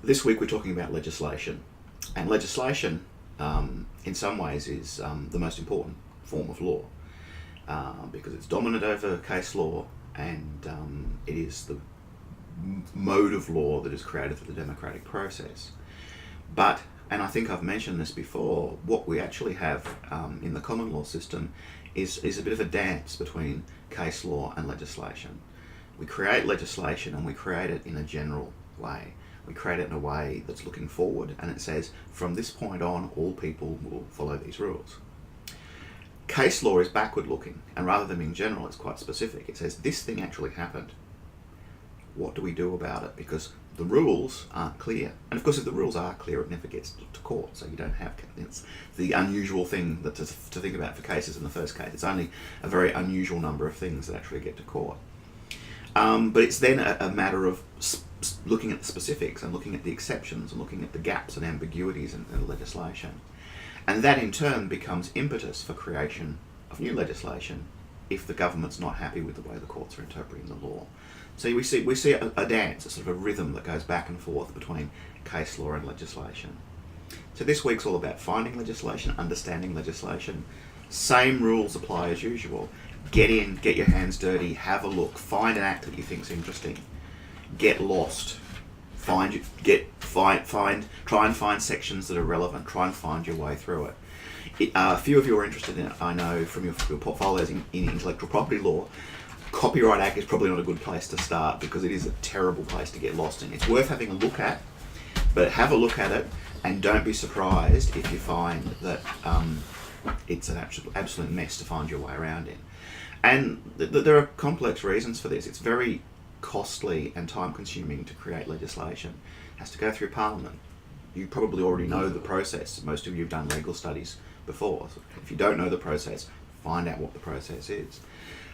This week we're talking about legislation, and legislation in some ways is the most important form of law because it's dominant over case law, and it is the mode of law that is created through the democratic process. But, and I think I've mentioned this before, what we actually have in the common law system is a bit of a dance between case law and legislation. We create legislation and we create it in a general way. We create it in a way that's looking forward, and it says from this point on all people will follow these rules. Case law is backward looking, and rather than being general, it's quite specific. It says this thing actually happened. What do we do about it? Because the rules aren't clear. And of course, if the rules are clear, it never gets to court, so you don't have, it's the unusual thing that to think about for cases in the first case. It's only a very unusual number of things that actually get to court. But it's then a matter of looking at the specifics and looking at the exceptions and looking at the gaps and ambiguities in the legislation. And that in turn becomes impetus for creation of new legislation if the government's not happy with the way the courts are interpreting the law. So we see a dance, a sort of a rhythm that goes back and forth between case law and legislation. So this week's all about finding legislation, understanding legislation. Same rules apply as usual. Get in, get your hands dirty, have a look, find an act that you think's interesting. Get lost. Try and find sections that are relevant. Try and find your way through it. A few of you are interested in it, I know, from your portfolios in intellectual property law. Copyright Act is probably not a good place to start because it is a terrible place to get lost in. It's worth having a look at, but have a look at it and don't be surprised if you find that it's an absolute mess to find your way around in. And there are complex reasons for this. It's very costly and time consuming to create legislation. It has to go through Parliament. You probably already know the process. Most of you have done legal studies before. So if you don't know the process, find out what the process is.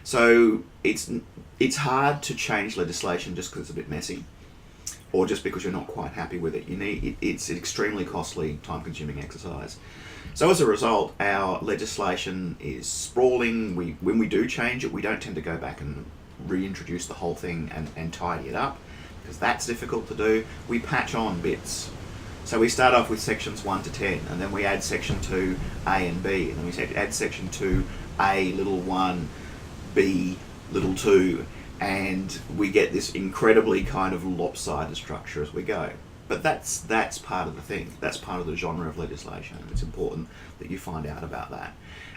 So it's hard to change legislation just because it's a bit messy, or just because you're not quite happy with it. It's an extremely costly, time-consuming exercise. So as a result, our legislation is sprawling. When we do change it, we don't tend to go back and reintroduce the whole thing and tidy it up, because that's difficult to do. We patch on bits. So we start off with sections 1 to 10, and then we add section 2, A and B, and then we add section 2, A little 1, B little 2, and we get this incredibly kind of lopsided structure as we go. But that's part of the thing. That's part of the genre of legislation. It's important that you find out about that.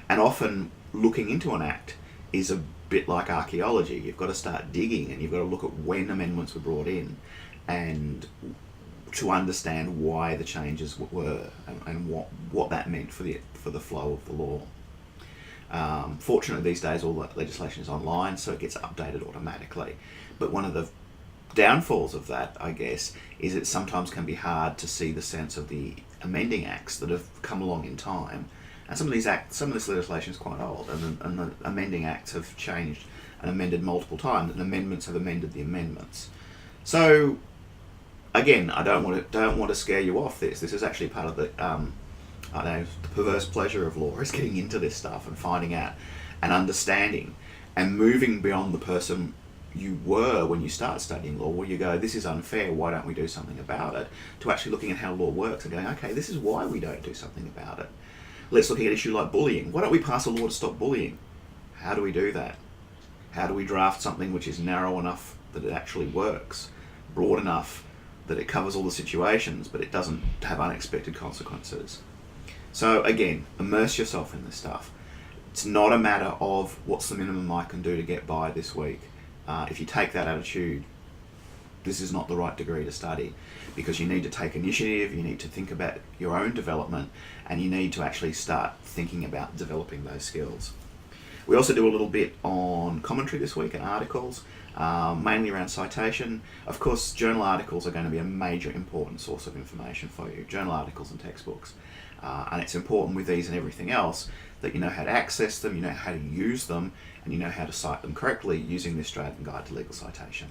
And often looking into an act is a bit like archaeology. You've got to start digging, and you've got to look at when amendments were brought in and to understand why the changes were and what that meant for the flow of the law. Fortunately these days all the legislation is online, so it gets updated automatically. But one of the downfalls of that, I guess, is it sometimes can be hard to see the sense of the amending acts that have come along in time. And some of this legislation is quite old, and the amending acts have changed and amended multiple times, and amendments have amended the amendments. So again, I don't want to scare you off this. This is actually part of the the perverse pleasure of law, is getting into this stuff and finding out and understanding and moving beyond the person you were when you start studying law, where you go, this is unfair, why don't we do something about it, to actually looking at how law works and going, okay, this is why we don't do something about it. Let's look at an issue like bullying. Why don't we pass a law to stop bullying? How do we do that? How do we draft something which is narrow enough that it actually works, broad enough that it covers all the situations, but it doesn't have unexpected consequences? So again, immerse yourself in this stuff. It's not a matter of what's the minimum I can do to get by this week. If you take that attitude, this is not the right degree to study, because you need to take initiative, you need to think about your own development, and you need to actually start thinking about developing those skills. We also do a little bit on commentary this week and articles, mainly around citation. Of course, journal articles are going to be a major important source of information for you, journal articles and textbooks. And it's important with these and everything else that you know how to access them, you know how to use them, and you know how to cite them correctly using the Australian Guide to Legal Citation.